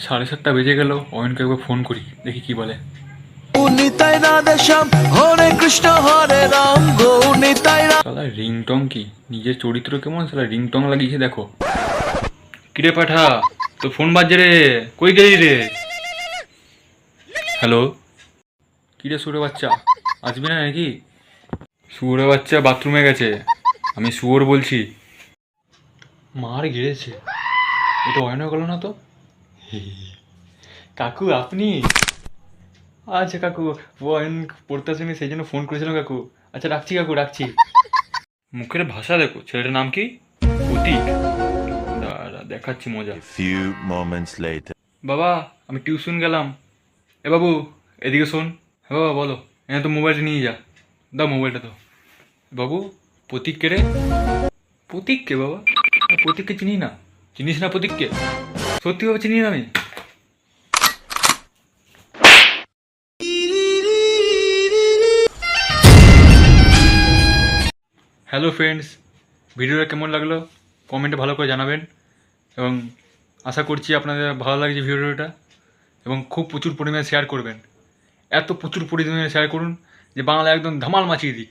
7:30 বেজে গেল, অয়নকে একবার ফোন করি, দেখি কি বলে। নিতাই রাধে শ্যাম হরে কৃষ্ণ হরে রাম গো নিতাই শালা রিংটং কি, নিজের চরিত্র কেমন, শালা রিংটং লাগিয়েছে দেখো। কিরে পাঠা, তো ফোন বাজছে রে, কই গেলি রে? হ্যালো, কিরে শুয়োরের বাচ্চা, আসবি না নাকি? শুয়োরের বাচ্চা বাথরুমে গেছে, আমি শুয়োর বলছি। মার গিয়েছে, এটা অয়ন গেল না তো? কাকু আপনি? আচ্ছা কাকু, অয়ন পড়তে আসেনি সেই জন্য ফোন করেছিলাম কাকু। আচ্ছা রাখছি কাকু, রাখছি। মুখের ভাষা দেখো, ছেলেটার নাম কি? প্রতীক। দাঁড়া দেখাচ্ছি মজা। A few moments later. বাবা আমি টিউশন গেলাম। এ বাবু এদিকে শোন। হ্যাঁ বাবা বলো। হ্যাঁ তো মোবাইলটা নিয়ে যা, দাও মোবাইলটা তো। বাবু প্রতীক কে রে? প্রতীক কে বাবা? প্রতীককে চিনি না। চিনিস না প্রতীককে? সত্যি বাবা চিনি না আমি। হ্যালো ফ্রেন্ডস, ভিডিওটা কেমন লাগলো কমেন্টে ভালো করে জানাবেন, এবং আশা করছি আপনাদের ভালো লাগছে ভিডিওটা, এবং খুব প্রচুর পরিমাণে শেয়ার করবেন। এত প্রচুর পরিমাণে শেয়ার করুন যে বাংলা একদম ধামাল মাচিয়ে দিক।